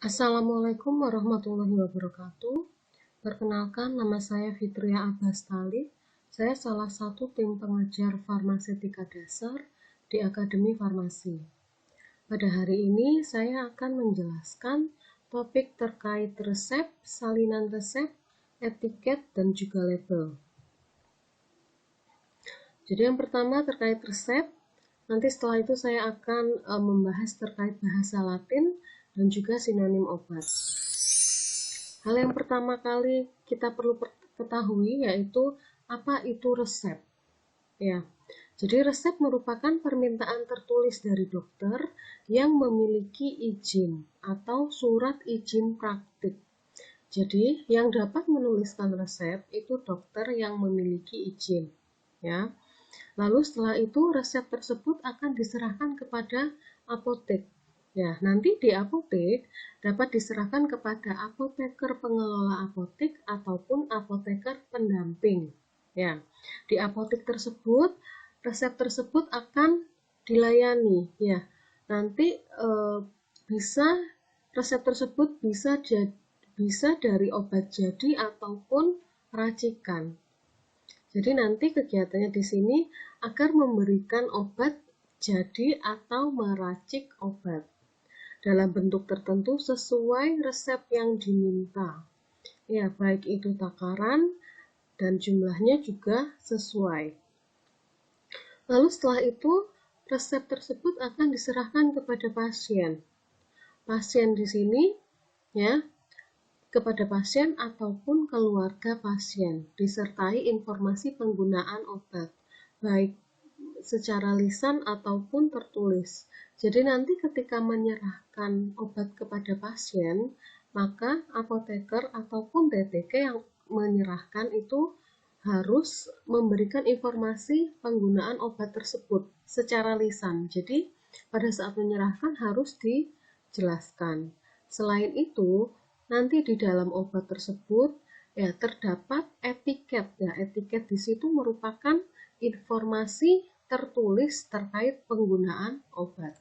Assalamualaikum warahmatullahi wabarakatuh. Perkenalkan, nama saya Fitria Abbas Talib. Saya salah satu tim pengajar farmasetika dasar di Akademi Farmasi. Pada hari ini saya akan menjelaskan topik terkait resep, salinan resep, etiket, dan juga label. Jadi yang pertama terkait resep, nanti setelah itu saya akan membahas terkait bahasa Latin dan juga sinonim obat. Hal yang pertama kali kita perlu ketahui yaitu apa itu resep. Ya. Jadi resep merupakan permintaan tertulis dari dokter yang memiliki izin atau surat izin praktik. Jadi yang dapat menuliskan resep itu dokter yang memiliki izin. Ya. Lalu setelah itu resep tersebut akan diserahkan kepada apotek. Ya, nanti di apotek dapat diserahkan kepada apoteker pengelola apotek ataupun apoteker pendamping. Ya, di apotek tersebut resep tersebut akan dilayani. Ya, nanti bisa resep tersebut bisa dari obat jadi ataupun racikan. Jadi nanti kegiatannya di sini akan memberikan obat jadi atau meracik obat dalam bentuk tertentu sesuai resep yang diminta. Ya, baik itu takaran dan jumlahnya juga sesuai. Lalu setelah itu resep tersebut akan diserahkan kepada pasien. Pasien di sini ya kepada pasien ataupun keluarga pasien, disertai informasi penggunaan obat, baik secara lisan ataupun tertulis. Jadi nanti ketika menyerahkan obat kepada pasien, maka apoteker ataupun TTK yang menyerahkan itu harus memberikan informasi penggunaan obat tersebut secara lisan. Jadi pada saat menyerahkan harus dijelaskan. Selain itu, nanti di dalam obat tersebut ya terdapat etiket. Ya, etiket di situ merupakan informasi tertulis terkait penggunaan obat.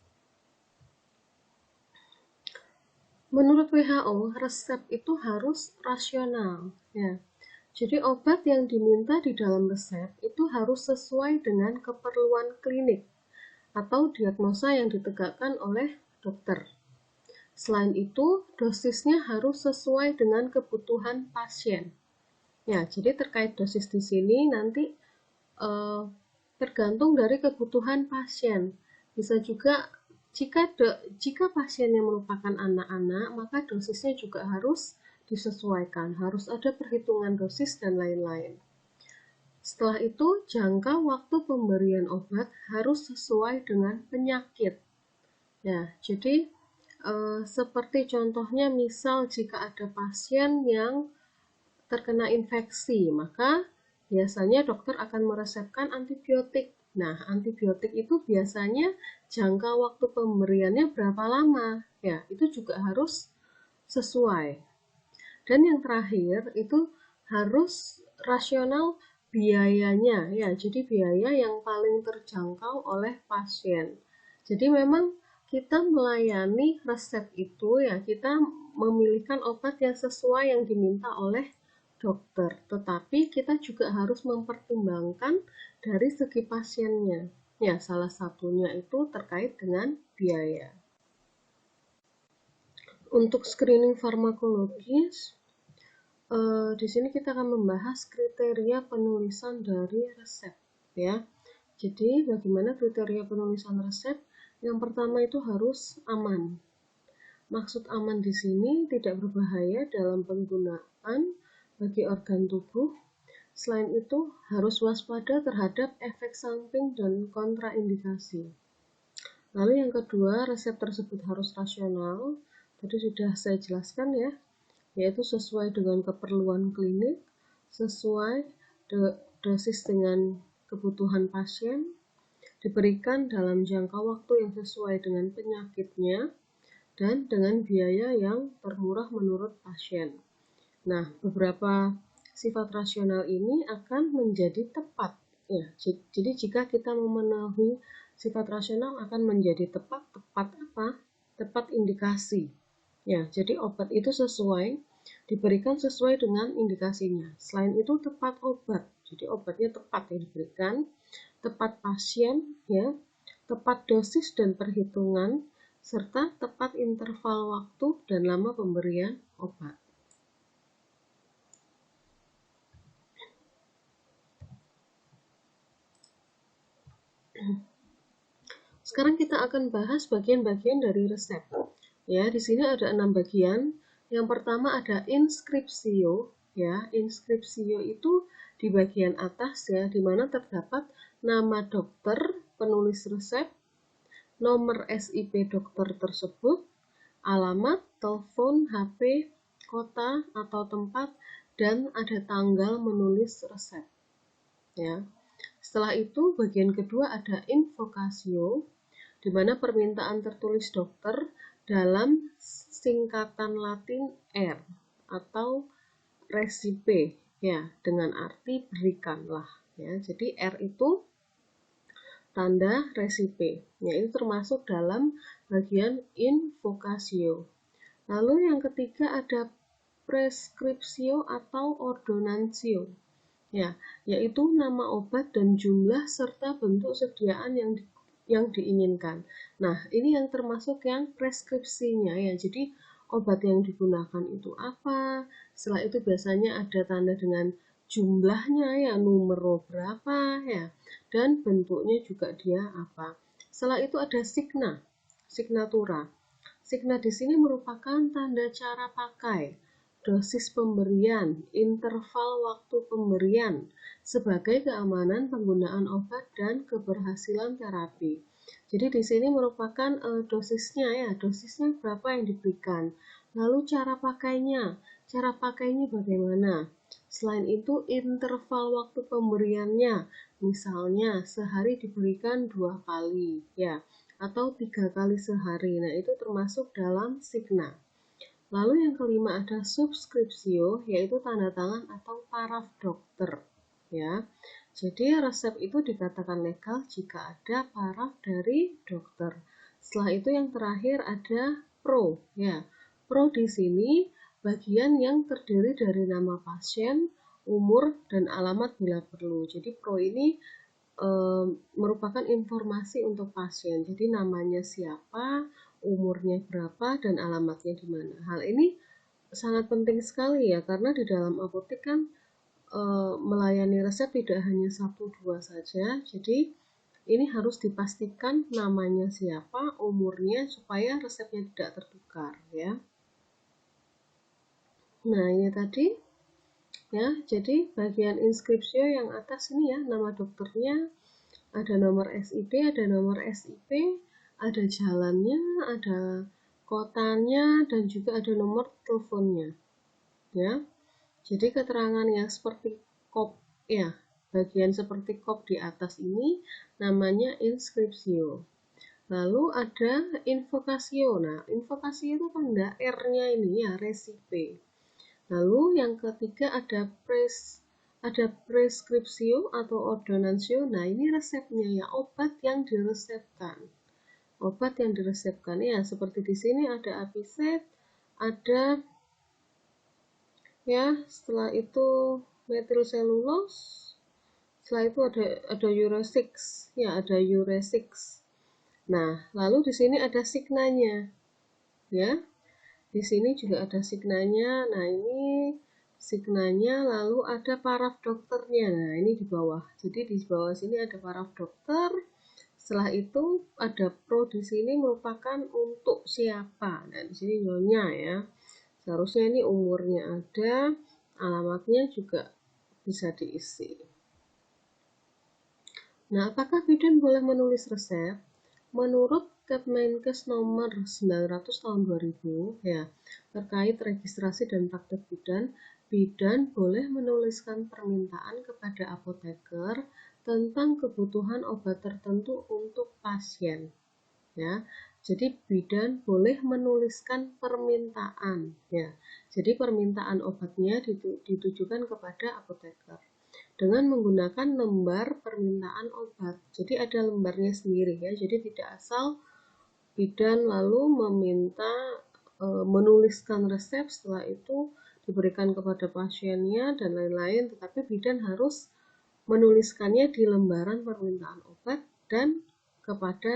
Menurut WHO, resep itu harus rasional. Ya. Jadi obat yang diminta di dalam resep itu harus sesuai dengan keperluan klinik atau diagnosa yang ditegakkan oleh dokter. Selain itu, dosisnya harus sesuai dengan kebutuhan pasien. Ya, jadi terkait dosis di sini nanti tergantung dari kebutuhan pasien. Bisa juga jika pasiennya merupakan anak-anak, maka dosisnya juga harus disesuaikan, harus ada perhitungan dosis dan lain-lain. Setelah itu, jangka waktu pemberian obat harus sesuai dengan penyakit. Ya, jadi seperti contohnya misal jika ada pasien yang terkena infeksi, maka biasanya dokter akan meresepkan antibiotik. Nah, antibiotik itu biasanya jangka waktu pemberiannya berapa lama? Ya, itu juga harus sesuai. Dan yang terakhir itu harus rasional biayanya. Ya, jadi biaya yang paling terjangkau oleh pasien. Jadi memang kita melayani resep itu ya kita memilihkan obat yang sesuai yang diminta oleh dokter, tetapi kita juga harus mempertimbangkan dari segi pasiennya. Ya, salah satunya itu terkait dengan biaya. Untuk screening farmakologis, di sini kita akan membahas kriteria penulisan dari resep, ya. Jadi, bagaimana kriteria penulisan resep? Yang pertama itu harus aman. Maksud aman di sini tidak berbahaya dalam penggunaan bagi organ tubuh. Selain itu, harus waspada terhadap efek samping dan kontraindikasi. Lalu yang kedua, resep tersebut harus rasional. Tadi sudah saya jelaskan ya, yaitu sesuai dengan keperluan klinik, sesuai dosis dengan kebutuhan pasien, diberikan dalam jangka waktu yang sesuai dengan penyakitnya, dan dengan biaya yang termurah menurut pasien. Nah, beberapa sifat rasional ini akan menjadi tepat. Ya, jadi jika kita memenuhi sifat rasional akan menjadi tepat apa? Tepat indikasi. Ya, jadi obat itu diberikan sesuai dengan indikasinya. Selain itu tepat obat. Jadi obatnya tepat yang diberikan, tepat pasien ya, tepat dosis dan perhitungan, serta tepat interval waktu dan lama pemberian obat. Sekarang kita akan bahas bagian-bagian dari resep. Ya, di sini ada 6 bagian. Yang pertama ada inskripsio. Ya, inskripsio itu di bagian atas ya, di mana terdapat nama dokter, penulis resep, nomor SIP dokter tersebut, alamat, telepon, HP, kota atau tempat, dan ada tanggal menulis resep. Ya. Setelah itu bagian kedua ada invokasio, di mana permintaan tertulis dokter dalam singkatan Latin R atau recipe ya, dengan arti berikanlah ya. Jadi R itu tanda recipe, yaitu termasuk dalam bagian invokasio. Lalu yang ketiga ada preskripsio atau ordonancio. Ya, yaitu nama obat dan jumlah serta bentuk sediaan yang diinginkan. Nah, ini yang termasuk yang preskripsinya ya. Jadi obat yang digunakan itu apa? Setelah itu biasanya ada tanda dengan jumlahnya ya, numero berapa ya, dan bentuknya juga dia apa. Setelah itu ada signatura. Signa di sini merupakan tanda cara pakai, dosis pemberian, interval waktu pemberian, sebagai keamanan penggunaan obat dan keberhasilan terapi. Jadi di sini merupakan dosisnya ya, dosisnya berapa yang diberikan. Lalu cara pakainya bagaimana. Selain itu interval waktu pemberiannya, misalnya sehari diberikan 2 kali ya, atau 3 kali sehari. Nah, itu termasuk dalam signa. Lalu yang kelima ada subskripsio, yaitu tanda tangan atau paraf dokter. Ya, jadi resep itu dikatakan legal jika ada paraf dari dokter. Setelah itu yang terakhir ada pro. Ya, pro di sini bagian yang terdiri dari nama pasien, umur, dan alamat bila perlu. Jadi pro ini merupakan informasi untuk pasien. Jadi namanya siapa, umurnya berapa, dan alamatnya di mana. Hal ini sangat penting sekali ya, karena di dalam apotek kan melayani resep tidak hanya 1-2 saja. Jadi ini harus dipastikan namanya siapa, umurnya, supaya resepnya tidak tertukar ya. Nah, ini tadi ya, jadi bagian inskripsio yang atas ini ya, nama dokternya, ada nomor SIP, ada nomor SIP, ada jalannya, ada kotanya, dan juga ada nomor teleponnya. Ya, jadi keterangan yang seperti kop ya, bagian seperti kop di atas ini namanya inskripsio. Lalu ada invokasio. Nah, invokasio itu tanda R-nya ini ya, recipe. Lalu yang ketiga ada preskripsio atau ordonancio. Nah, ini resepnya ya, obat yang diresepkan. Obat yang diresepkan ya, seperti di sini ada apiset, ada ya, setelah itu metilselulose, setelah itu ada Euro 6 ya, ada Euro 6. Nah, lalu di sini ada signanya ya, di sini juga ada signanya. Nah, ini signanya, lalu ada paraf dokternya. Nah, ini di bawah. Jadi di bawah sini ada paraf dokter. Setelah itu ada pro di sini merupakan untuk siapa. Nah, di sini nyonya ya. Seharusnya ini umurnya ada, alamatnya juga bisa diisi. Nah, apakah bidan boleh menulis resep? Menurut Kemenkes nomor 900 tahun 2000 ya, terkait registrasi dan praktek bidan boleh menuliskan permintaan kepada apoteker tentang kebutuhan obat tertentu untuk pasien. Ya, jadi bidan boleh menuliskan permintaan ya. Jadi permintaan obatnya ditujukan kepada apoteker dengan menggunakan lembar permintaan obat. Jadi ada lembarnya sendiri ya. Jadi tidak asal bidan lalu meminta menuliskan resep, setelah itu diberikan kepada pasiennya dan lain-lain, tetapi bidan harus menuliskannya di lembaran permintaan obat dan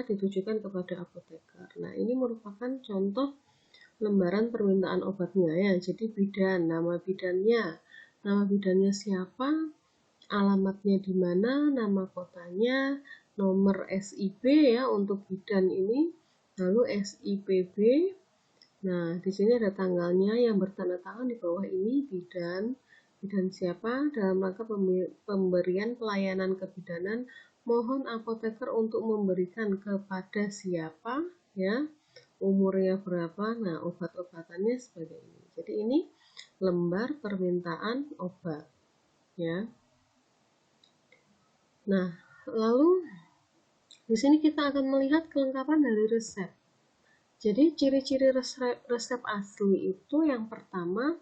ditujukan kepada apoteker. Nah, ini merupakan contoh lembaran permintaan obatnya ya. Jadi bidan, nama bidannya siapa, alamatnya di mana, nama kotanya, nomor SIB ya untuk bidan ini, lalu SIPB. Nah, di sini ada tanggalnya yang bertanda tangan di bawah ini bidan siapa dalam rangka pemberian pelayanan kebidanan, mohon apoteker untuk memberikan kepada siapa ya, umurnya berapa, nah obat-obatannya sebagai ini. Jadi ini lembar permintaan obat ya. Nah, lalu di sini kita akan melihat kelengkapan dari resep. Jadi ciri-ciri resep asli itu yang pertama,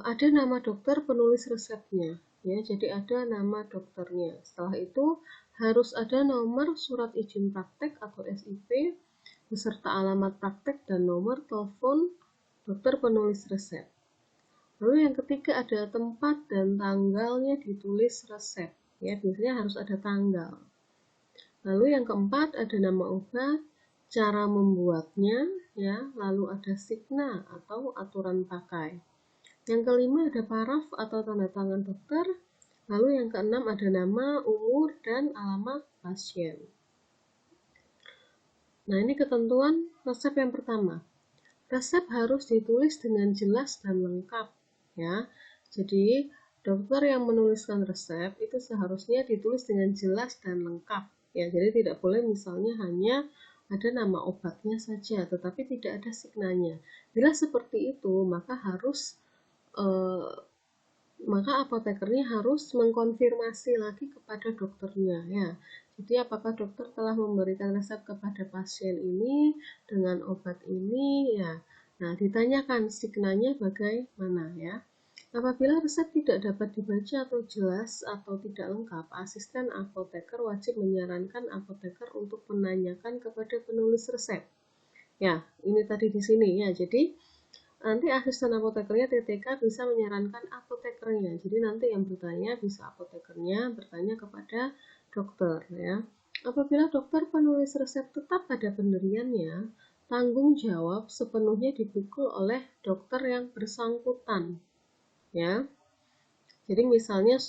ada nama dokter penulis resepnya ya, jadi ada nama dokternya. Setelah itu harus ada nomor surat izin praktek atau SIP beserta alamat praktek dan nomor telepon dokter penulis resep. Lalu yang ketiga ada tempat dan tanggalnya ditulis resep ya, biasanya harus ada tanggal. Lalu yang keempat ada nama obat, cara membuatnya ya, lalu ada signa atau aturan pakai. Yang kelima ada paraf atau tanda tangan dokter. Lalu yang keenam ada nama, umur, dan alamat pasien. Nah, ini ketentuan resep yang pertama. Resep harus ditulis dengan jelas dan lengkap ya. Jadi dokter yang menuliskan resep itu seharusnya ditulis dengan jelas dan lengkap ya. Jadi tidak boleh misalnya hanya ada nama obatnya saja tetapi tidak ada signanya. Bila seperti itu maka apotekernya harus mengkonfirmasi lagi kepada dokternya ya. Jadi apakah dokter telah memberikan resep kepada pasien ini dengan obat ini ya. Nah, ditanyakan signanya bagaimana ya. Apabila resep tidak dapat dibaca atau jelas atau tidak lengkap, asisten apoteker wajib menyarankan apoteker untuk menanyakan kepada penulis resep. Ya, ini tadi di sini ya. Jadi nanti asisten apotekernya TTK bisa menyarankan apotekernya. Jadi nanti yang bertanya bisa apotekernya bertanya kepada dokter ya. Apabila dokter penulis resep tetap pada pendiriannya, tanggung jawab sepenuhnya dipikul oleh dokter yang bersangkutan ya. Jadi misalnya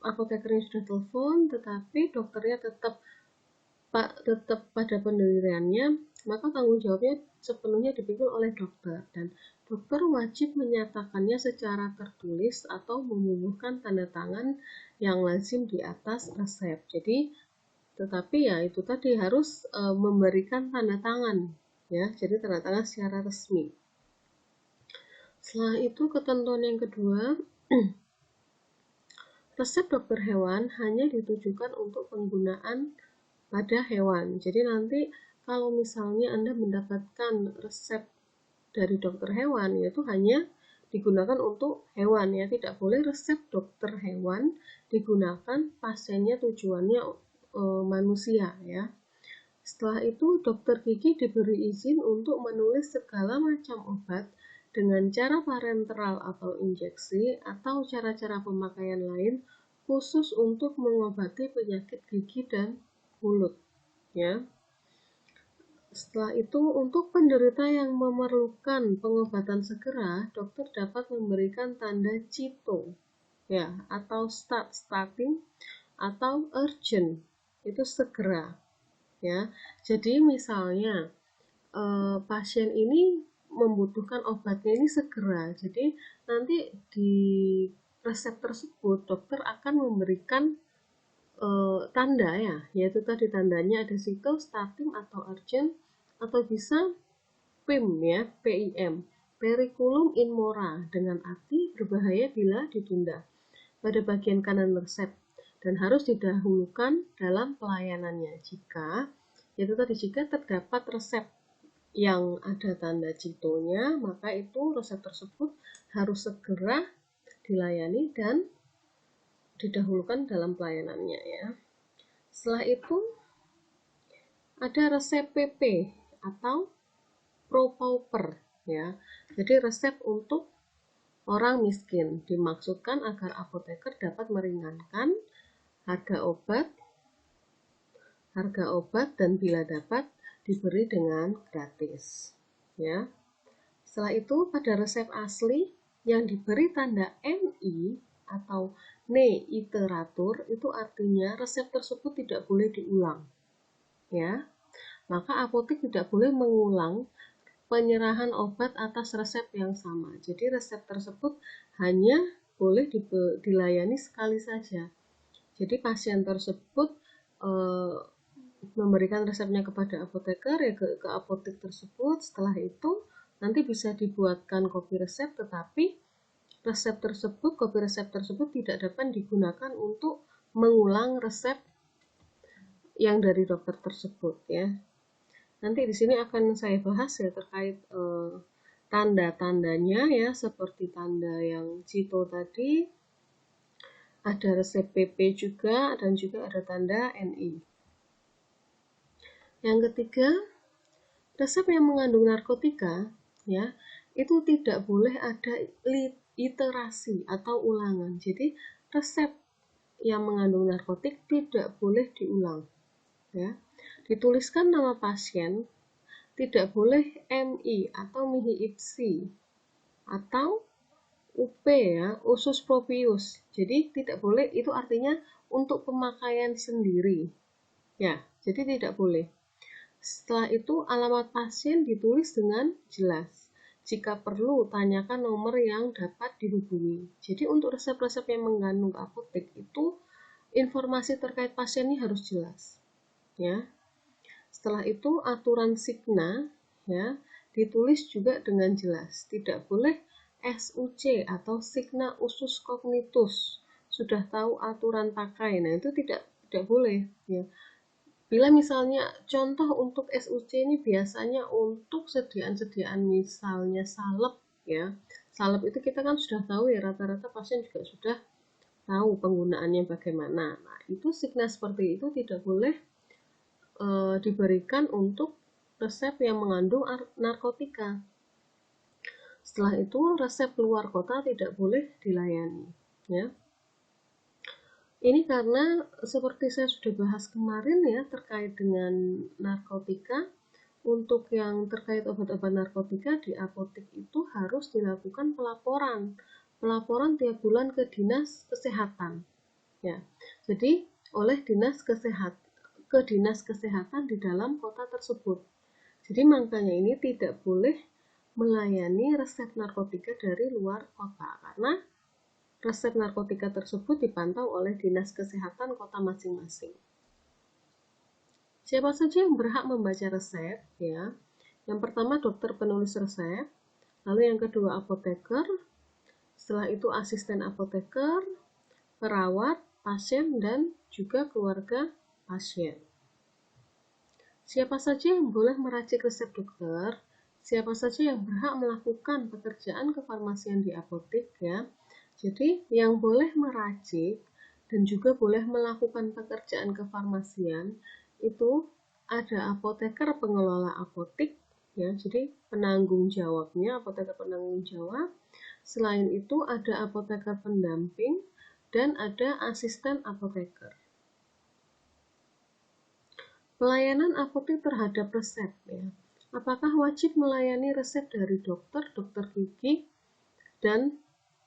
apotekernya sudah telepon tetapi dokternya tetap pada pendiriannya, maka tanggung jawabnya sepenuhnya dipikul oleh dokter dan dokter wajib menyatakannya secara tertulis atau membubuhkan tanda tangan yang lazim di atas resep. Jadi tetapi ya itu tadi harus memberikan tanda tangan ya, jadi tanda tangan secara resmi. Setelah itu ketentuan yang kedua, resep dokter hewan hanya ditujukan untuk penggunaan pada hewan. Jadi nanti kalau misalnya Anda mendapatkan resep dari dokter hewan, yaitu hanya digunakan untuk hewan ya, tidak boleh resep dokter hewan digunakan pasiennya tujuannya manusia ya. Setelah itu dokter gigi diberi izin untuk menulis segala macam obat dengan cara parenteral atau injeksi atau cara-cara pemakaian lain khusus untuk mengobati penyakit gigi dan mulut ya. Setelah itu untuk penderita yang memerlukan pengobatan segera, dokter dapat memberikan tanda CITO ya atau starting atau urgent, itu segera ya. Jadi misalnya pasien ini membutuhkan obatnya ini segera, jadi nanti di resep tersebut dokter akan memberikan tanda ya, yaitu tadi tandanya ada CITO, starting atau urgent, atau bisa PIM ya, PIM, periculum in mora, dengan arti berbahaya bila ditunda pada bagian kanan resep dan harus didahulukan dalam pelayanannya jika terdapat resep yang ada tanda CITO-nya, maka itu resep tersebut harus segera dilayani dan didahulukan dalam pelayanannya ya. Setelah itu ada resep PP atau pro pauper ya. Jadi resep untuk orang miskin dimaksudkan agar apoteker dapat meringankan harga obat dan bila dapat diberi dengan gratis ya. Setelah itu pada resep asli yang diberi tanda NI atau ne iteratur itu artinya resep tersebut tidak boleh diulang ya. Maka apotek tidak boleh mengulang penyerahan obat atas resep yang sama. Jadi resep tersebut hanya boleh dilayani sekali saja. Jadi pasien tersebut memberikan resepnya kepada apoteker ya ke apotek tersebut. Setelah itu nanti bisa dibuatkan kopi resep, tetapi kopi resep tersebut tidak dapat digunakan untuk mengulang resep yang dari dokter tersebut ya. Nanti di sini akan saya bahas ya terkait tanda-tandanya ya, seperti tanda yang Cito tadi, ada resep PP juga, dan juga ada tanda NI. Yang ketiga, resep yang mengandung narkotika ya, itu tidak boleh ada iterasi atau ulangan. Jadi resep yang mengandung narkotik tidak boleh diulang ya. Dituliskan nama pasien, tidak boleh MI atau mihi ipsi atau UP ya, usus propius. Jadi tidak boleh, itu artinya untuk pemakaian sendiri ya, jadi tidak boleh. Setelah itu alamat pasien ditulis dengan jelas. Jika perlu tanyakan nomor yang dapat dihubungi. Jadi untuk resep-resep yang mengandung apotek itu informasi terkait pasien ini harus jelas ya. Setelah itu aturan signa ya ditulis juga dengan jelas. Tidak boleh SUC atau signa usus cognitus. Sudah tahu aturan pakai. Nah, itu tidak boleh ya. Bila misalnya contoh untuk SUC ini biasanya untuk sediaan-sediaan misalnya salep ya. Salep itu kita kan sudah tahu ya, rata-rata pasien juga sudah tahu penggunaannya bagaimana. Nah, itu signa seperti itu tidak boleh diberikan untuk resep yang mengandung narkotika. Setelah itu resep luar kota tidak boleh dilayani ya. Ini karena seperti saya sudah bahas kemarin ya terkait dengan narkotika. Untuk yang terkait obat-obat narkotika di apotek itu harus dilakukan pelaporan tiap bulan ke dinas kesehatan ya. Jadi oleh dinas kesehatan di dalam kota tersebut. Jadi makanya ini tidak boleh melayani resep narkotika dari luar kota karena resep narkotika tersebut dipantau oleh dinas kesehatan kota masing-masing. Siapa saja yang berhak membaca resep ya? Yang pertama dokter penulis resep, lalu yang kedua apoteker, setelah itu asisten apoteker, perawat, pasien dan juga keluarga pasien. Siapa saja yang boleh meracik resep dokter? Siapa saja yang berhak melakukan pekerjaan kefarmasian di apotek ya? Jadi yang boleh meracik dan juga boleh melakukan pekerjaan kefarmasian itu ada apoteker pengelola apotek ya. Jadi penanggung jawabnya apoteker penanggung jawab. Selain itu ada apoteker pendamping dan ada asisten apoteker. Pelayanan apotek terhadap resep ya. Apakah wajib melayani resep dari dokter gigi dan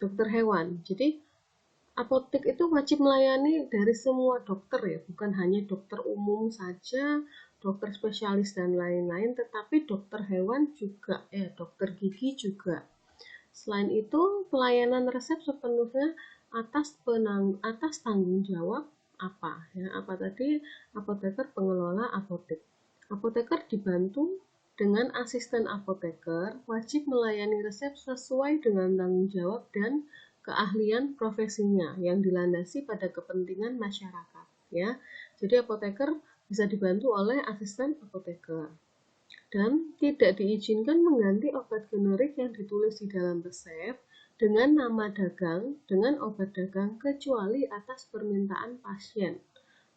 dokter hewan? Jadi apotek itu wajib melayani dari semua dokter ya, bukan hanya dokter umum saja, dokter spesialis dan lain-lain, tetapi dokter hewan juga ya, dokter gigi juga. Selain itu, pelayanan resep sepenuhnya atas tanggung jawab apa ya? Apa tadi? Apoteker pengelola apotek. Apoteker dibantu dengan asisten apoteker, wajib melayani resep sesuai dengan tanggung jawab dan keahlian profesinya yang dilandasi pada kepentingan masyarakat ya. Jadi apoteker bisa dibantu oleh asisten apoteker. Dan tidak diizinkan mengganti obat generik yang ditulis di dalam resep dengan nama dagang dengan obat dagang kecuali atas permintaan pasien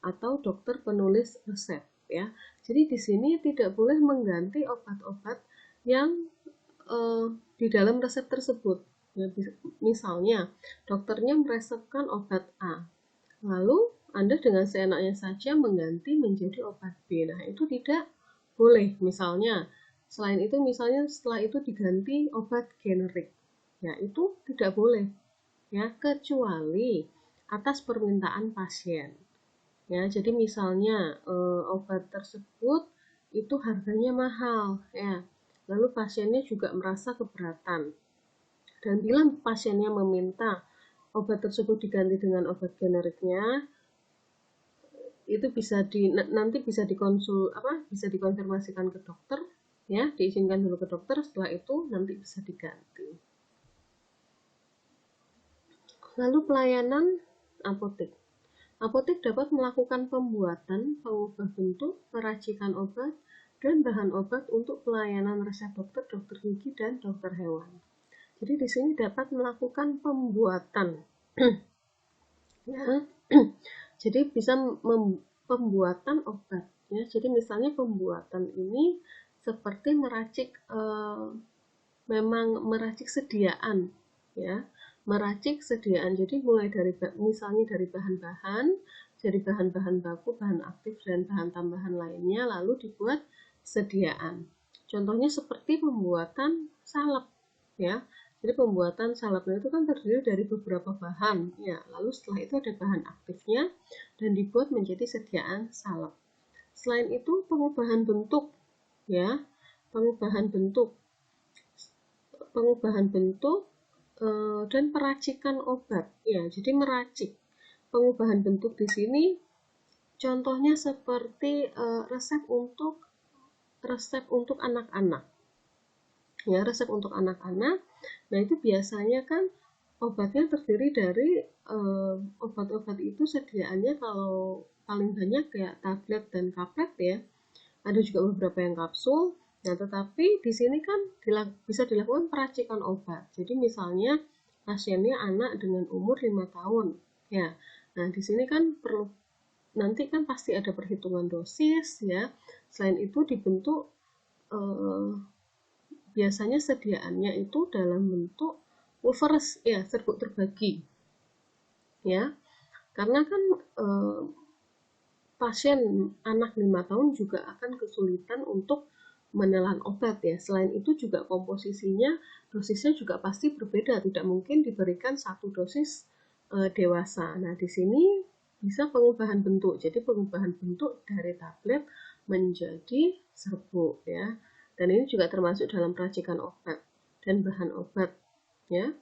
atau dokter penulis resep ya. Jadi di sini tidak boleh mengganti obat-obat yang di dalam resep tersebut. Ya, misalnya, dokternya meresepkan obat A, lalu Anda dengan seenaknya saja mengganti menjadi obat B. Nah, itu tidak boleh. Misalnya, selain itu, misalnya setelah itu diganti obat generik. Ya, itu tidak boleh. Ya, kecuali atas permintaan pasien. Ya, jadi misalnya obat tersebut itu harganya mahal, ya. Lalu pasiennya juga merasa keberatan. Dan bila pasiennya meminta obat tersebut diganti dengan obat generiknya, itu nanti bisa bisa dikonfirmasikan ke dokter, ya, diizinkan dulu ke dokter, setelah itu nanti bisa diganti. Lalu pelayanan apotek. Apotek dapat melakukan pembuatan, pengubah bentuk, peracikan obat, dan bahan obat untuk pelayanan resep dokter, dokter gigi, dan dokter hewan. Jadi di sini dapat melakukan pembuatan. Ya. Jadi bisa pembuatan obat. Ya. Jadi misalnya pembuatan ini seperti memang meracik sediaan, ya. Meracik sediaan, jadi mulai dari misalnya dari bahan-bahan, dari bahan-bahan baku, bahan aktif, dan bahan tambahan lainnya, lalu dibuat sediaan. Contohnya seperti pembuatan salep, ya. Jadi pembuatan salepnya itu kan terdiri dari beberapa bahan, ya. Lalu setelah itu ada bahan aktifnya dan dibuat menjadi sediaan salep. Selain itu pengubahan bentuk, ya, pengubahan bentuk dan peracikan obat. Ya, jadi meracik. Pengubahan bentuk di sini contohnya seperti resep untuk anak-anak. Ya, resep untuk anak-anak. Nah, itu biasanya kan obatnya terdiri dari obat-obat itu sediaannya kalau paling banyak kayak tablet dan kaplet, ya. Ada juga beberapa yang kapsul. Nah, tetapi di sini kan bisa dilakukan peracikan obat. Jadi misalnya pasiennya anak dengan umur 5 tahun. Ya. Nah, di sini kan nanti kan pasti ada perhitungan dosis, ya. Selain itu dibentuk biasanya sediaannya itu dalam bentuk wafers, ya, serbuk terbagi. Ya. Karena kan pasien anak 5 tahun juga akan kesulitan untuk menelan obat, ya. Selain itu juga komposisinya, dosisnya juga pasti berbeda, tidak mungkin diberikan satu dosis dewasa. Nah, di sini bisa pengubahan bentuk. Jadi pengubahan bentuk dari tablet menjadi serbuk, ya. Dan ini juga termasuk dalam peracikan obat dan bahan obat, ya.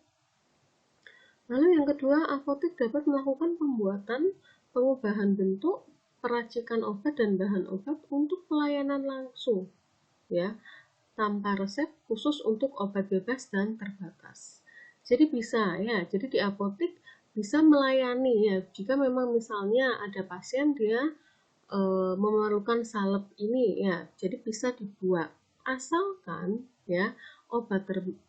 Lalu yang kedua, apotek dapat melakukan pembuatan, pengubahan bentuk, peracikan obat dan bahan obat untuk pelayanan langsung, ya, tanpa resep, khusus untuk obat bebas dan terbatas. Jadi bisa, ya, jadi di apotek bisa melayani, ya, jika memang misalnya ada pasien dia memerlukan salep ini, ya, jadi bisa dibuat, asalkan, ya,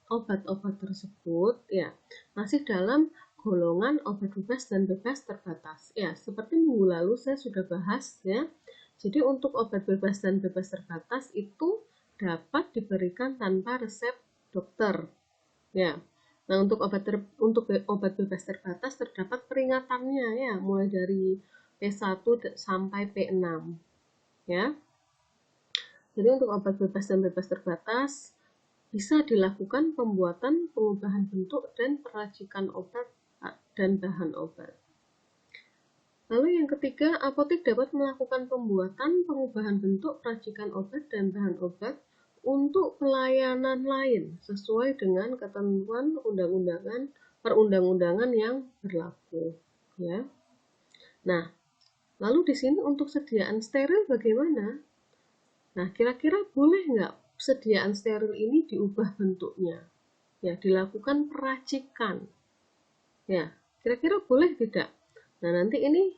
obat-obat tersebut, ya, masih dalam golongan obat bebas dan bebas terbatas. Ya, seperti minggu lalu saya sudah bahas, ya. Jadi untuk obat bebas dan bebas terbatas itu dapat diberikan tanpa resep dokter. Ya. Nah, untuk obat bebas terbatas terdapat peringatannya, ya, mulai dari P1 sampai P6. Ya. Jadi untuk obat bebas dan bebas terbatas bisa dilakukan pembuatan, pengubahan bentuk, dan peracikan obat dan bahan obat. Lalu yang ketiga, apotek dapat melakukan pembuatan, pengubahan bentuk, peracikan obat, dan bahan obat untuk pelayanan lain sesuai dengan ketentuan perundang-undangan yang berlaku. Ya. Nah, lalu di sini untuk sediaan steril bagaimana? Nah, kira-kira boleh nggak sediaan steril ini diubah bentuknya? Ya, dilakukan peracikan. Ya, kira-kira boleh tidak? Nah, nanti ini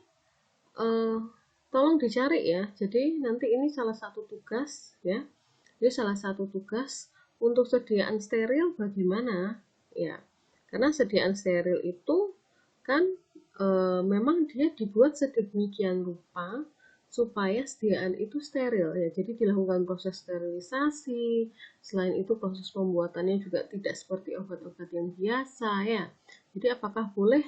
tolong dicari, ya. Jadi nanti ini salah satu tugas, ya. Jadi salah satu tugas untuk sediaan steril bagaimana? Ya, karena sediaan steril itu kan memang dia dibuat sedemikian rupa supaya sediaan itu steril ya. Jadi dilakukan proses sterilisasi. Selain itu proses pembuatannya juga tidak seperti obat-obat yang biasa ya. Jadi apakah boleh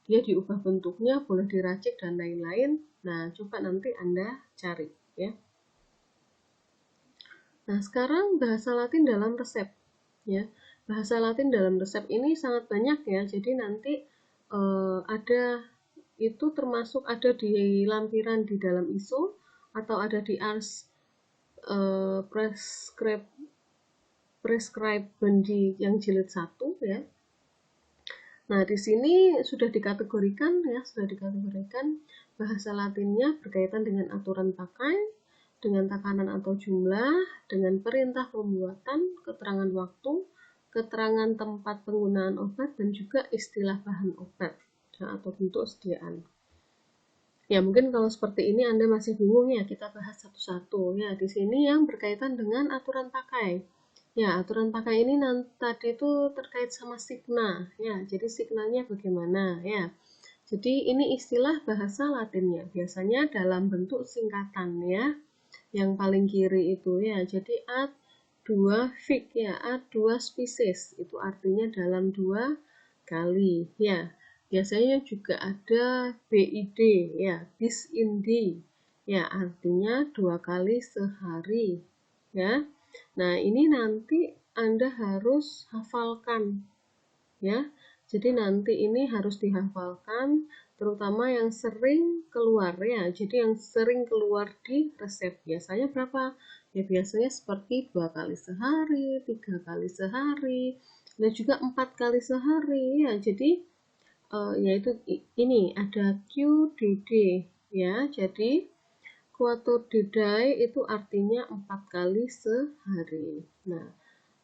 dia diubah bentuknya, boleh diracik dan lain-lain? Nah, coba nanti Anda cari ya. Nah, sekarang bahasa Latin dalam resep ya. Bahasa Latin dalam resep ini sangat banyak ya. Jadi nanti ada itu termasuk ada di lampiran di dalam ISO atau ada di Ars Prescribe Bendi yang jilid 1 ya. Nah, di sini sudah dikategorikan bahasa Latinnya berkaitan dengan aturan pakai, dengan takanan atau jumlah, dengan perintah pembuatan, keterangan waktu, keterangan tempat penggunaan obat, dan juga istilah bahan obat atau bentuk sediaan. Ya, mungkin kalau seperti ini Anda masih bingung ya, kita bahas satu-satu. Ya, di sini yang berkaitan dengan aturan pakai. Ya, aturan pakai ini tadi itu terkait sama signa. Ya, jadi signanya bagaimana ya. Jadi ini istilah bahasa Latinnya. Biasanya dalam bentuk singkatan ya. Yang paling kiri itu ya. Jadi ad 2 fig ya, ad 2 species. Itu artinya dalam 2 kali ya. Biasanya juga ada BID ya, bis in day. Ya, artinya 2 kali sehari ya. Nah, ini nanti Anda harus hafalkan ya. Jadi nanti ini harus dihafalkan, terutama yang sering keluar ya. Jadi yang sering keluar di resep biasanya berapa? Ya biasanya seperti 2 kali sehari, 3 kali sehari, dan juga 4 kali sehari ya. Jadi yaitu ini ada QDD ya. Jadi Quattuordidai itu artinya 4 kali sehari. Nah,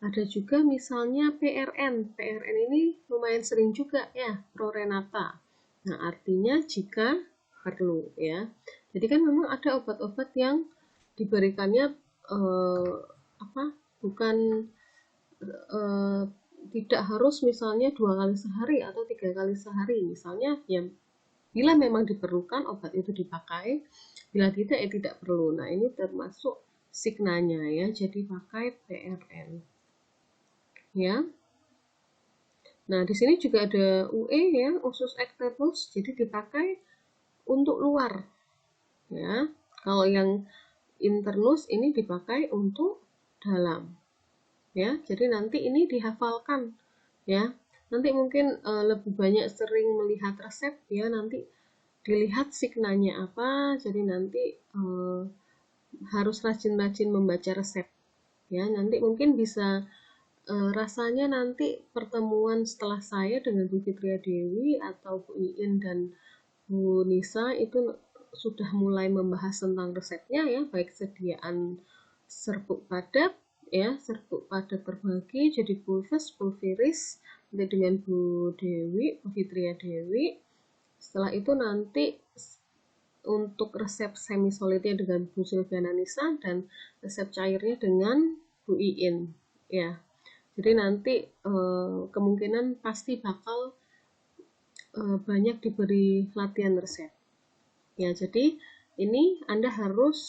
ada juga misalnya PRN. PRN ini lumayan sering juga ya, Prorenata. Nah, artinya jika perlu ya. Jadi kan memang ada obat-obat yang diberikannya bukan tidak harus misalnya 2 kali sehari atau 3 kali sehari. Misalnya ya bila memang diperlukan obat itu dipakai, bila tidak ya tidak perlu. Nah, ini termasuk signanya ya, jadi pakai PRN. Ya. Nah, di sini juga ada UE ya, usus externus, jadi dipakai untuk luar. Ya. Kalau yang internus ini dipakai untuk dalam. Ya, jadi nanti ini dihafalkan ya. Nanti mungkin lebih banyak sering melihat resep ya, nanti dilihat signanya apa, jadi nanti harus rajin-rajin membaca resep ya. Nanti mungkin bisa rasanya nanti pertemuan setelah saya dengan Bu Fitria Dewi atau Bu Iin dan Bu Nisa itu sudah mulai membahas tentang resepnya ya, baik sediaan serbuk padat ya, serbuk padat terbagi jadi pulves, pulviris, nanti dengan Bu Dewi, Bu Fitria Dewi. Setelah itu nanti untuk resep semi solidnya dengan Bu Silviana Nisa dan resep cairnya dengan Bu Iin ya. Jadi nanti kemungkinan pasti bakal banyak diberi latihan resep. Ya, jadi ini Anda harus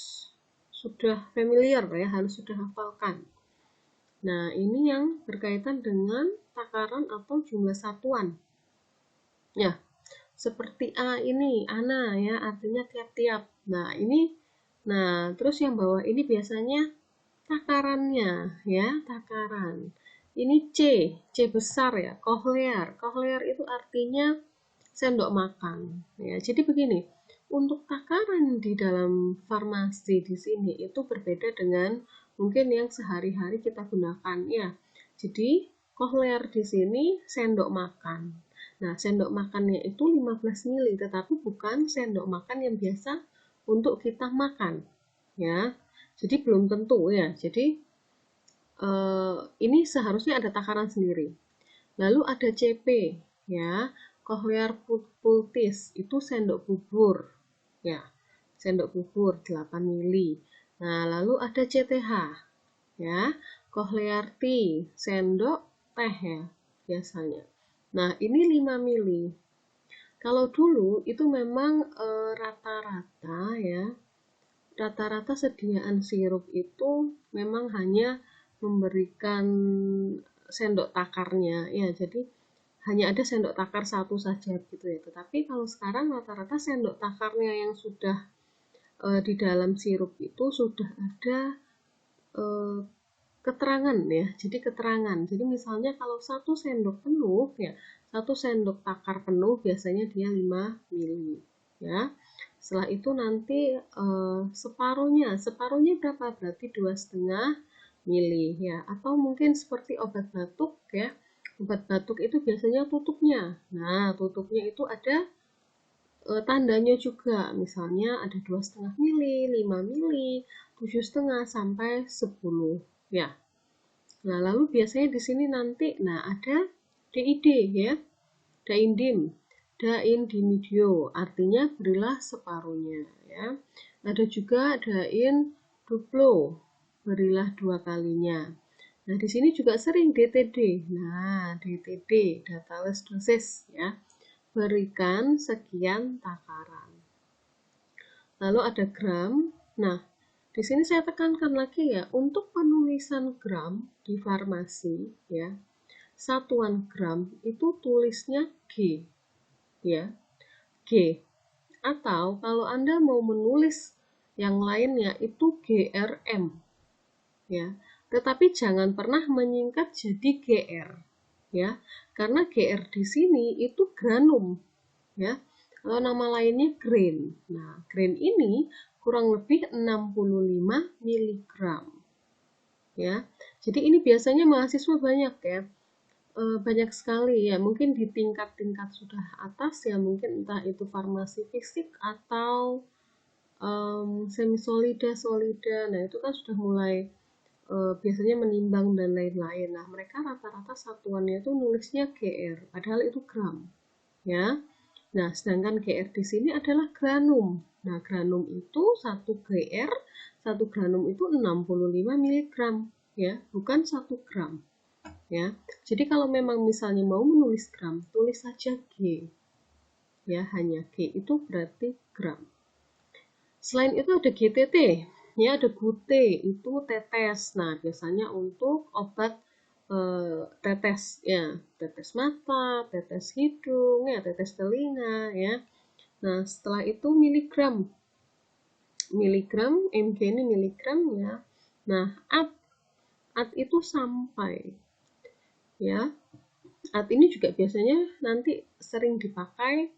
sudah familiar ya, harus sudah hafalkan. Nah, ini yang berkaitan dengan takaran atau jumlah satuan. Ya, seperti A ini, ana ya, artinya tiap-tiap. Nah, terus yang bawah ini biasanya takarannya ya, takaran. Ini C besar ya, kohlear. Kohlear itu artinya sendok makan. Ya, jadi begini, untuk takaran di dalam farmasi di sini itu berbeda dengan mungkin yang sehari-hari kita gunakan ya. Jadi kohlear di sini sendok makan. Nah, sendok makannya itu 15 ml, tetapi bukan sendok makan yang biasa untuk kita makan. Ya, jadi belum tentu ya. Jadi ini seharusnya ada takaran sendiri. Lalu ada CP ya, cochlear pultis itu sendok bubur ya, sendok bubur 8 mili. Nah, lalu ada CTH ya, cochlear tea, sendok teh ya biasanya. Nah, ini 5 mili. Kalau dulu itu memang rata-rata ya rata-rata sediaan sirup itu memang hanya memberikan sendok takarnya ya, jadi hanya ada sendok takar satu saja gitu ya. Tetapi kalau sekarang rata-rata sendok takarnya yang sudah di dalam sirup itu sudah ada keterangan ya. Jadi keterangan. Jadi misalnya kalau 1 sendok penuh ya, 1 sendok takar penuh biasanya dia 5 ml ya. Setelah itu nanti separuhnya berapa? Berarti 2,5 mili ya. Atau mungkin seperti obat batuk ya. Obat batuk itu biasanya tutupnya. Nah, tutupnya itu ada tandanya juga. Misalnya ada 2,5 mili, 5 mili, 7,5 sampai 10 ya. Nah, lalu biasanya di sini nanti ada DID ya. Daindim. Daindimidio, artinya berilah separuhnya ya. Ada juga dain duplo, berilah 2 kalinya. Nah, di sini juga sering DTD. Nah, DTD, dateless dosis ya. Berikan sekian takaran. Lalu ada gram. Nah, di sini saya tekankan lagi ya, untuk penulisan gram di farmasi ya, satuan gram itu tulisnya G ya, G. Atau kalau Anda mau menulis yang lainnya itu GRM ya. Tetapi jangan pernah menyingkat jadi GR ya. Karena GR di sini itu granum ya. Kalau nama lainnya grain. Nah, grain ini kurang lebih 65 mg ya. Jadi ini biasanya mahasiswa banyak ya. Banyak sekali ya, mungkin di tingkat-tingkat sudah atas ya, mungkin entah itu farmasi fisik atau semi-solida, solida. Nah, itu kan sudah mulai biasanya menimbang dan lain-lain. Nah, mereka rata-rata satuannya itu nulisnya GR, padahal itu gram ya. Nah, sedangkan GR di sini adalah granum. Nah, granum itu 1 GR, 1 granum itu 65 mg ya, bukan 1 gram. Ya, jadi kalau memang misalnya mau menulis gram, tulis saja G. Ya, hanya G itu berarti gram. Selain itu ada GTT, ya ada GUT, itu tetes. Nah, biasanya untuk obat tetes ya, tetes mata, tetes hidung, ya, tetes telinga ya. Nah, setelah itu miligram. Miligram, mg ini miligram ya. Nah, at itu sampai ya. At ini juga biasanya nanti sering dipakai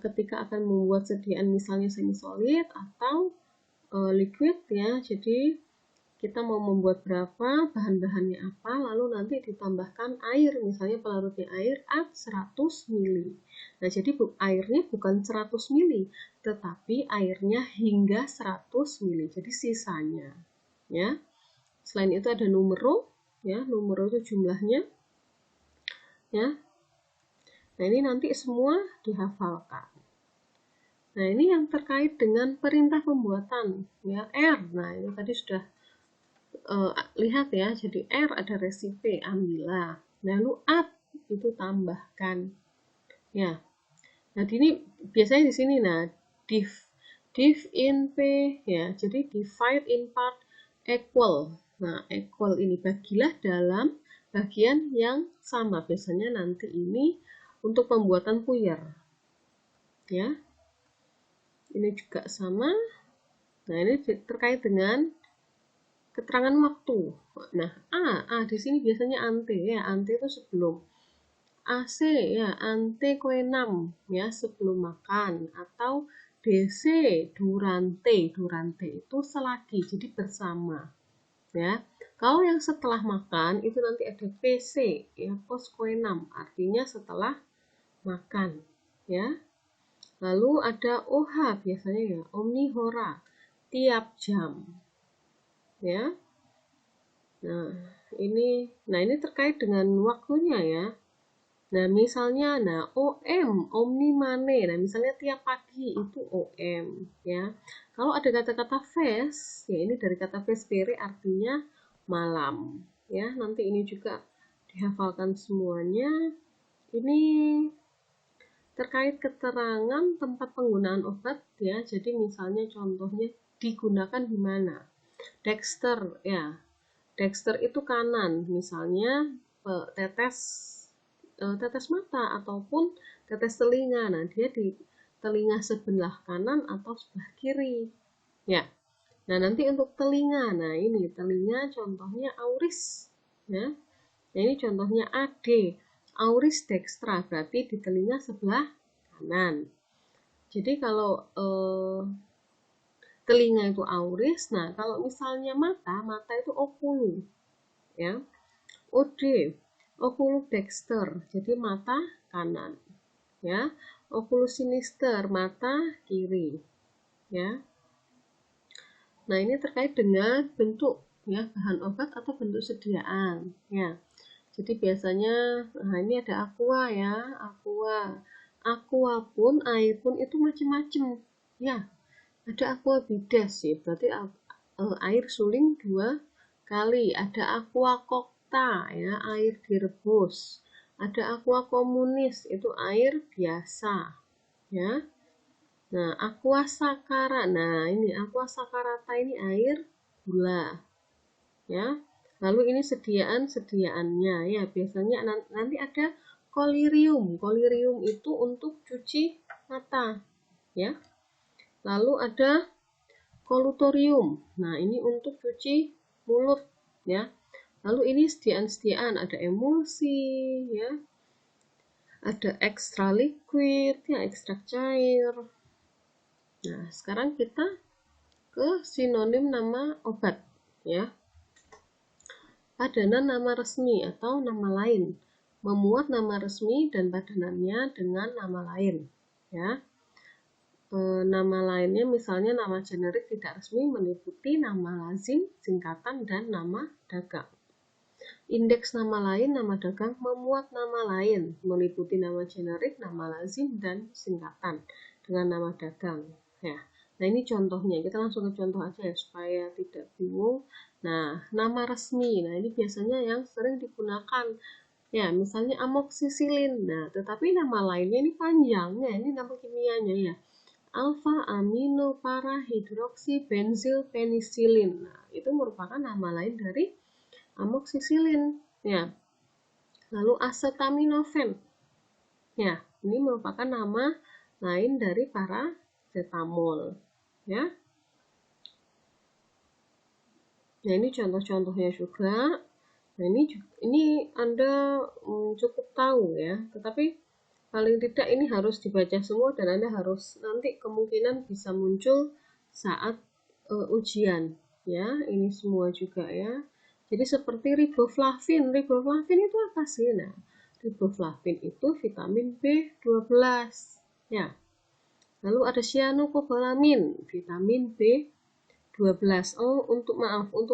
ketika akan membuat sediaan misalnya semi solid atau liquid ya. Jadi kita mau membuat berapa, bahan-bahannya apa, lalu nanti ditambahkan air, misalnya pelarutnya air at 100 ml. Nah, jadi airnya bukan 100 ml, tetapi airnya hingga 100 ml. Jadi sisanya ya. Selain itu ada numero ya, numero itu jumlahnya ya. Nah, ini nanti semua dihafalkan. Nah, ini yang terkait dengan perintah pembuatan ya, R. Nah, ini tadi sudah lihat ya, jadi R ada resipe, ambillah. Lalu at itu tambahkan. Ya. Nah, ini biasanya di sini div in P ya. Jadi divide in part equal. Nah, equal ini bagilah dalam bagian yang sama. Biasanya nanti ini untuk pembuatan puyer. Ya. Ini juga sama. Nah, ini terkait dengan keterangan waktu. Nah, A di sini biasanya ante ya, ante itu sebelum. AC ya, ante koenam ya, sebelum makan. Atau DC durante, durante itu selagi, jadi bersama. Ya. Kalau yang setelah makan itu nanti ada PC ya, post koenam, artinya setelah makan ya. Lalu ada OH biasanya ya, omnihora, tiap jam. Ya. Nah, ini terkait dengan waktunya ya. Nah, misalnya OM, omnimane. Nah, misalnya tiap pagi itu OM ya. Kalau ada kata-kata ves, ya ini dari kata vespere artinya malam ya. Nanti ini juga dihafalkan semuanya. Ini terkait keterangan tempat penggunaan obat ya. Jadi misalnya contohnya digunakan di mana. Dexter ya, dexter itu kanan, misalnya tetes mata ataupun tetes telinga. Nah, dia di telinga sebelah kanan atau sebelah kiri ya. Nah, nanti untuk telinga, nah ini telinga contohnya auris ya. Nah, ini contohnya AD, auris dextra, berarti di telinga sebelah kanan. Jadi kalau telinga itu auris, nah kalau misalnya mata itu okulu ya. OD, oculus dexter, jadi mata kanan ya. Oculus sinister, mata kiri ya. Nah, ini terkait dengan bentuk ya, bahan obat atau bentuk sediaan ya. Jadi biasanya, nah ini ada aqua ya, aqua pun, air pun itu macam-macam ya. Ada aqua bidas sih, berarti air suling 2 kali. Ada aqua kokta ya, air direbus. Ada aqua komunis, itu air biasa ya. Nah, aqua sakara, nah ini aqua sakarata, ini air gula ya. Lalu ini sediaannya ya, biasanya nanti ada kolirium. Kolirium itu untuk cuci mata ya. Lalu ada kolutorium, nah ini untuk cuci mulut ya. Lalu ini sediaan ada emulsi ya, ada ekstra liquid ya, ekstrak cair. Nah, sekarang kita ke sinonim nama obat ya. Padanan nama resmi atau nama lain, memuat nama resmi dan padanannya dengan nama lain ya. Nama lainnya misalnya nama generik tidak resmi meliputi nama lazim, singkatan, dan nama dagang. Indeks nama lain, nama dagang memuat nama lain meliputi nama generik, nama lazim, dan singkatan dengan nama dagang ya. Nah, ini contohnya, kita langsung ke contoh aja ya supaya tidak bingung. Nah, nama resmi, nah ini biasanya yang sering digunakan ya, misalnya amoksisilin. Nah, tetapi nama lainnya ini panjang ya, ini nama kimianya ya, alfa amino para hidroksi bensil penisilin. Nah, itu merupakan nama lain dari amoksisilin ya. Lalu acetaminophen ya, ini merupakan nama lain dari paracetamol ya. Nah, ini contoh-contohnya juga. Nah, ini Anda cukup tahu ya, tetapi paling tidak ini harus dibaca semua dan Anda harus nanti kemungkinan bisa muncul saat ujian ya. Ini semua juga ya. Jadi seperti riboflavin. Riboflavin itu apa sih? Nah, riboflavin itu vitamin B12 ya. Lalu ada cyanocobalamin, vitamin B12. Untuk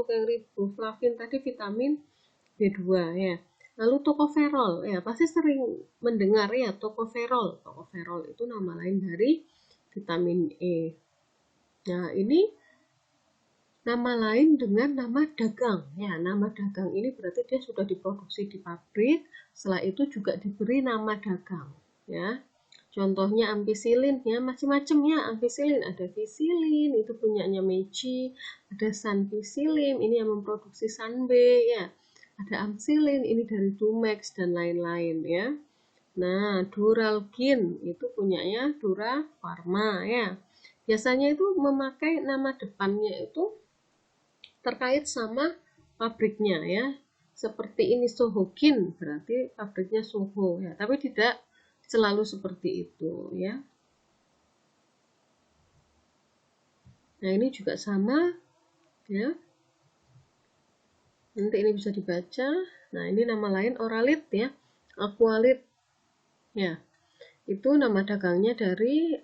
yang riboflavin tadi vitamin B2 ya. Lalu tocoferol ya, pasti sering mendengar ya tocoferol. Tocoferol itu nama lain dari vitamin E. Nah, ini nama lain dengan nama dagang ya. Nama dagang ini berarti dia sudah diproduksi di pabrik, setelah itu juga diberi nama dagang ya. Contohnya ampicillin ya, macam-macam ya. Ampicillin ada vicillin, itu punyanya Meiji. Ada sanpicillin, ini yang memproduksi Sanbe ya. Ada ampicillin, ini dari Dumex dan lain-lain ya. Nah, Duralgin itu punyanya Dura Pharma ya. Biasanya itu memakai nama depannya itu terkait sama pabriknya ya. Seperti ini Sohogin, berarti pabriknya Soho ya. Tapi tidak selalu seperti itu ya. Nah, ini juga sama ya. Nanti ini bisa dibaca. Nah, ini nama lain Oralit ya, Aqualit ya. Itu nama dagangnya dari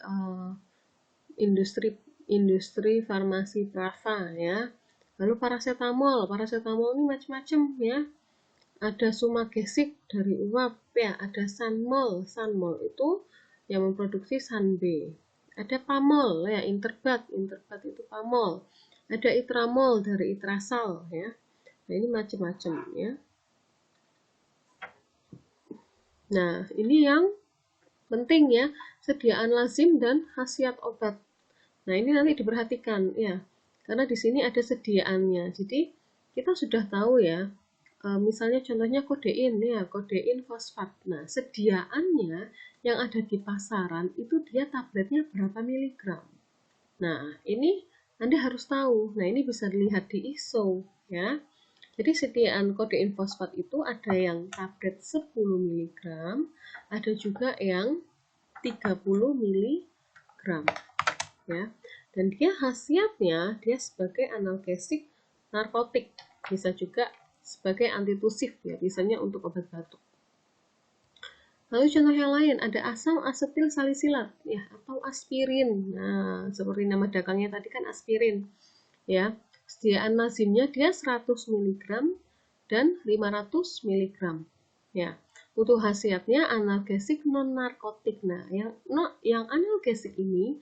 industri farmasi Prava ya. Lalu paracetamol ini macam-macam ya. Ada sumagesik dari uap ya, ada Sanmol itu yang memproduksi Sanbe. Ada Pamol ya, Interbat itu Pamol. Ada Itramol dari Itrasal ya. Nah, ini macam-macam ya. Nah, ini yang penting ya, sediaan lazim dan khasiat obat. Nah, ini nanti diperhatikan ya, karena di sini ada sediaannya. Jadi kita sudah tahu ya, misalnya contohnya kodein ya, kodein fosfat. Nah, sediaannya yang ada di pasaran itu dia tabletnya berapa miligram. Nah, ini Anda harus tahu. Nah, ini bisa dilihat di ISO ya. Jadi sediaan kodein fosfat itu ada yang tablet 10 mg, ada juga yang 30 mg ya. Dan dia khasiatnya dia sebagai analgesik narkotik, bisa juga sebagai antitusif ya, biasanya untuk obat batuk. Lalu contoh yang lain ada asam asetil salisilat ya, atau aspirin. Nah, seperti nama dagangnya tadi kan aspirin ya. Sediaan lazimnya dia 100 mg dan 500 mg ya. Untuk khasiatnya analgesik non narkotik. Nah, yang analgesik ini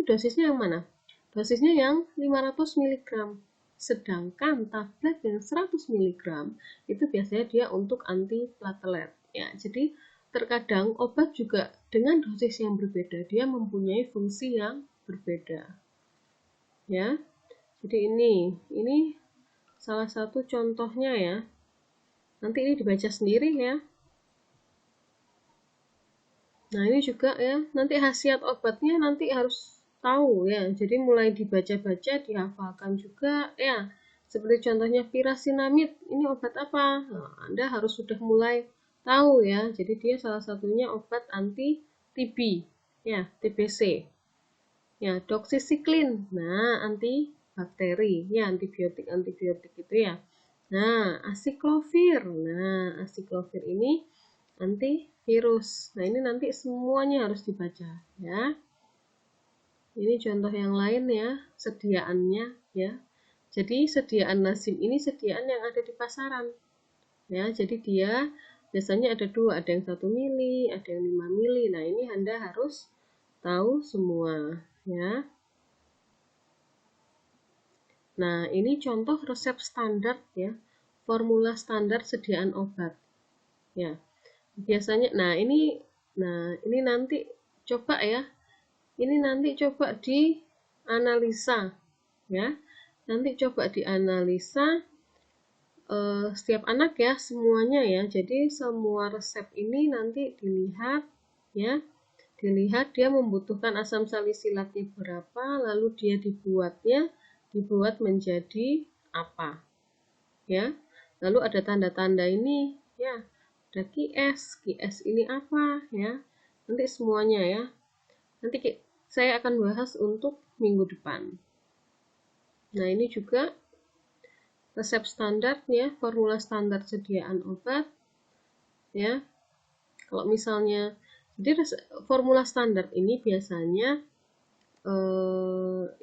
dosisnya yang mana? Dosisnya yang 500 mg. Sedangkan tablet yang 100 mg itu biasanya dia untuk anti platelet ya. Jadi terkadang obat juga dengan dosis yang berbeda dia mempunyai fungsi yang berbeda. Ya. Jadi ini salah satu contohnya ya. Nanti ini dibaca sendiri ya. Nah, ini juga ya, nanti khasiat obatnya nanti harus tahu ya. Jadi mulai dibaca-baca, dihafalkan juga ya. Seperti contohnya pirasinamid, ini obat apa? Nah, Anda harus sudah mulai tahu ya. Jadi dia salah satunya obat anti TB, ya, TBC. Ya, doxycycline. Nah, anti bakteri, ya, antibiotik itu ya. Nah, asiklovir. Nah, asiklovir ini antivirus. Nah, ini nanti semuanya harus dibaca ya. Ini contoh yang lain ya, sediaannya ya. Jadi sediaan lazim ini sediaan yang ada di pasaran. Ya, jadi dia biasanya ada dua, ada yang 1 mili, ada yang 5 mili. Nah, ini Anda harus tahu semua ya. Nah, ini contoh resep standar ya, formula standar sediaan obat. Ya. Biasanya ini nanti coba ya. Ini nanti coba dianalisa ya. Nanti coba dianalisa setiap anak ya, semuanya ya. Jadi semua resep ini nanti dilihat ya. Dilihat dia membutuhkan asam salisilatnya berapa, lalu dia dibuat menjadi apa. Ya. Lalu ada tanda-tanda ini ya. Ada QS ini apa ya. Nanti semuanya ya. Nanti saya akan bahas untuk minggu depan. Nah, ini juga resep standar ya, formula standar sediaan obat ya. Kalau misalnya jadi formula standar ini biasanya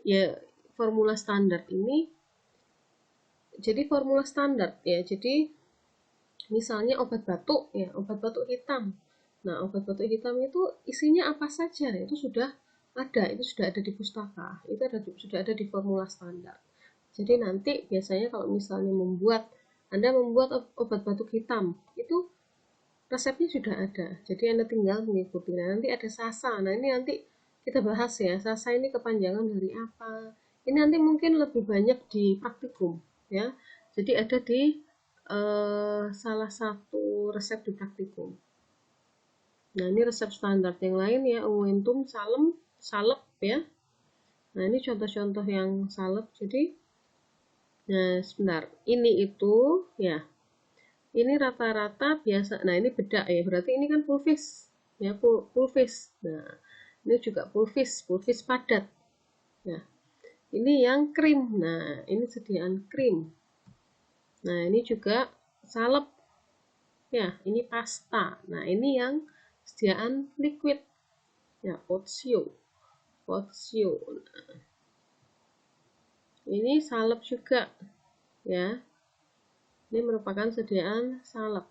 ya formula standar ini jadi formula standar ya. Jadi misalnya obat batuk ya, obat batuk hitam. Nah, obat batuk hitam itu isinya apa saja? Itu sudah ada di pustaka. Itu sudah ada di formula standar. Jadi nanti biasanya kalau misalnya Anda membuat obat batuk hitam, itu resepnya sudah ada. Jadi Anda tinggal mengikuti. Nah, nanti ada SASA. Nah, ini nanti kita bahas ya. SASA ini kepanjangan dari apa? Ini nanti mungkin lebih banyak di praktikum ya. Jadi ada di salah satu resep di praktikum. Nah, ini resep standar yang lain ya, unguentum, salep ya. Nah, ini contoh-contoh yang salep. Jadi, nah sebentar, ini itu ya, ini rata-rata biasa. Nah, ini bedak ya, berarti ini kan pulvis ya, pulvis. Nah, ini juga pulvis padat. Nah, ini yang krim. Nah, ini sediaan krim. Nah, ini juga salep. Ya, ini pasta. Nah, ini yang sediaan liquid. Ya, potsio. Nah, ini salep juga. Ya. Ini merupakan sediaan salep.